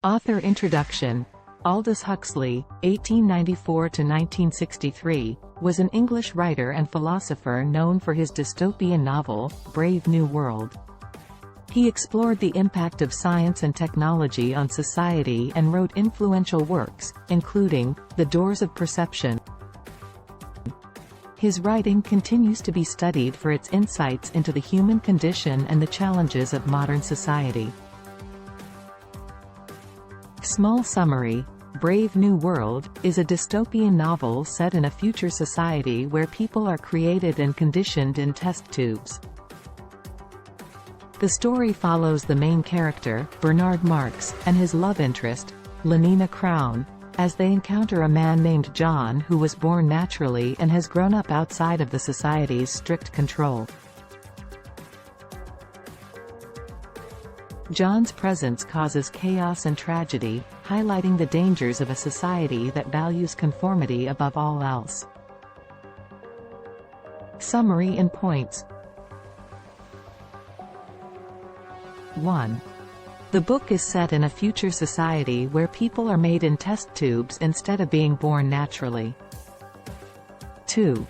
Author Introduction. Aldous Huxley, 1894–1963, was an English writer and philosopher known for his dystopian novel, Brave New World. He explored the impact of science and technology on society and wrote influential works, including The Doors of Perception. His writing continues to be studied for its insights into the human condition and the challenges of modern society. Small summary. Brave New World is a dystopian novel set in a future society where people are created and conditioned in test tubes. The story follows the main character, Bernard Marx, and his love interest, Lenina Crown, as they encounter a man named John who was born naturally and has grown up outside of the society's strict control. John's presence causes chaos and tragedy, highlighting the dangers of a society that values conformity above all else. Summary and points. 1. The book is set in a future society where people are made in test tubes instead of being born naturally. 2.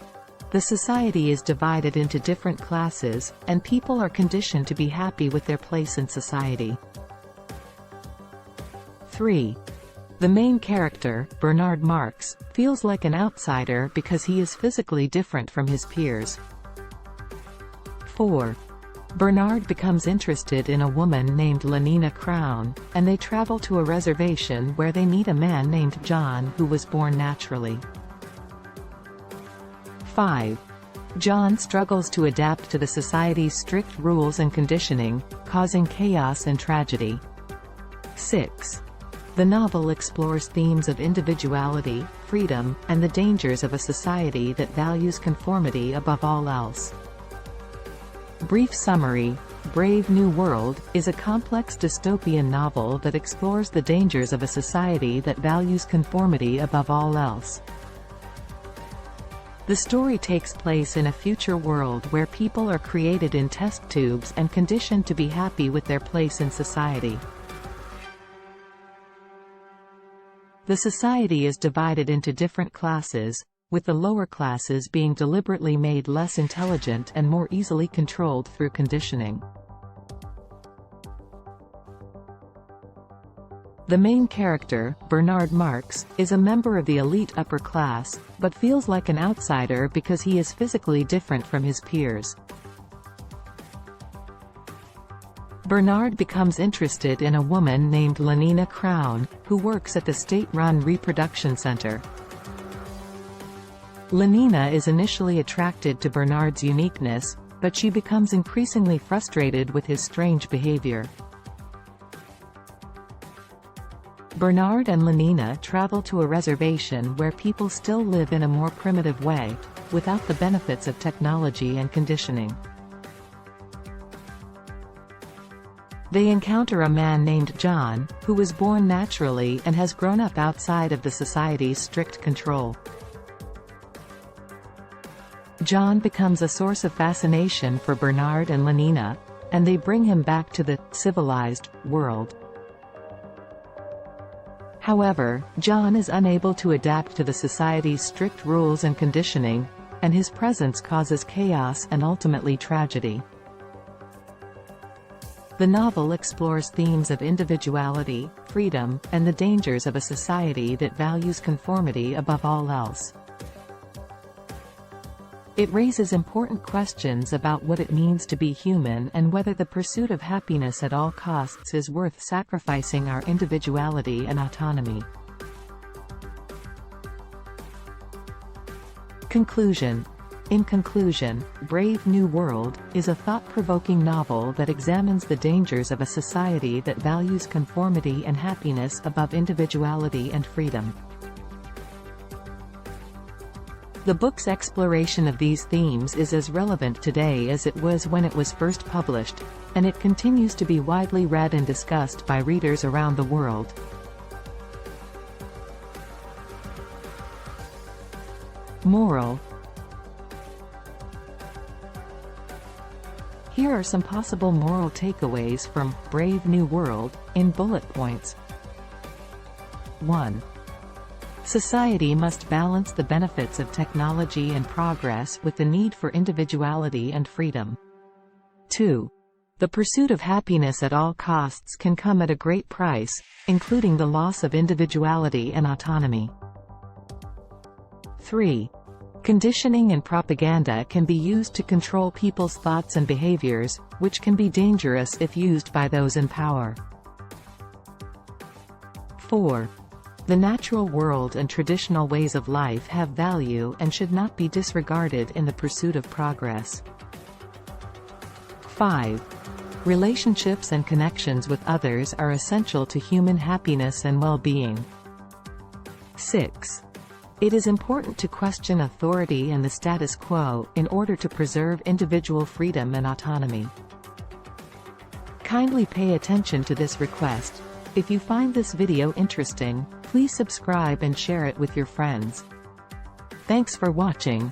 The society is divided into different classes, and people are conditioned to be happy with their place in society. 3. The main character, Bernard Marx, feels like an outsider because he is physically different from his peers. 4. Bernard becomes interested in a woman named Lenina Crown, and they travel to a reservation where they meet a man named John who was born naturally. 5. John struggles to adapt to the society's strict rules and conditioning, causing chaos and tragedy. 6. The novel explores themes of individuality, freedom, and the dangers of a society that values conformity above all else. Brief summary. Brave New World is a complex dystopian novel that explores the dangers of a society that values conformity above all else. The story takes place in a future world where people are created in test tubes and conditioned to be happy with their place in society. The society is divided into different classes, with the lower classes being deliberately made less intelligent and more easily controlled through conditioning. The main character, Bernard Marx, is a member of the elite upper class, but feels like an outsider because he is physically different from his peers. Bernard becomes interested in a woman named Lenina Crown, who works at the state-run reproduction center. Lenina is initially attracted to Bernard's uniqueness, but she becomes increasingly frustrated with his strange behavior. Bernard and Lenina travel to a reservation where people still live in a more primitive way, without the benefits of technology and conditioning. They encounter a man named John, who was born naturally and has grown up outside of the society's strict control. John becomes a source of fascination for Bernard and Lenina, and they bring him back to the civilized world. However, John is unable to adapt to the society's strict rules and conditioning, and his presence causes chaos and ultimately tragedy. The novel explores themes of individuality, freedom, and the dangers of a society that values conformity above all else. It raises important questions about what it means to be human and whether the pursuit of happiness at all costs is worth sacrificing our individuality and autonomy. Conclusion. In conclusion, Brave New World is a thought-provoking novel that examines the dangers of a society that values conformity and happiness above individuality and freedom. The book's exploration of these themes is as relevant today as it was when it was first published, and it continues to be widely read and discussed by readers around the world. Moral. Here are some possible moral takeaways from Brave New World, in bullet points. 1. Society must balance the benefits of technology and progress with the need for individuality and freedom. 2. The pursuit of happiness at all costs can come at a great price, including the loss of individuality and autonomy. 3. Conditioning and propaganda can be used to control people's thoughts and behaviors, which can be dangerous if used by those in power. 4. The natural world and traditional ways of life have value and should not be disregarded in the pursuit of progress. 5. Relationships and connections with others are essential to human happiness and well-being. 6. It is important to question authority and the status quo in order to preserve individual freedom and autonomy. Kindly pay attention to this request. If you find this video interesting, please subscribe and share it with your friends. Thanks for watching.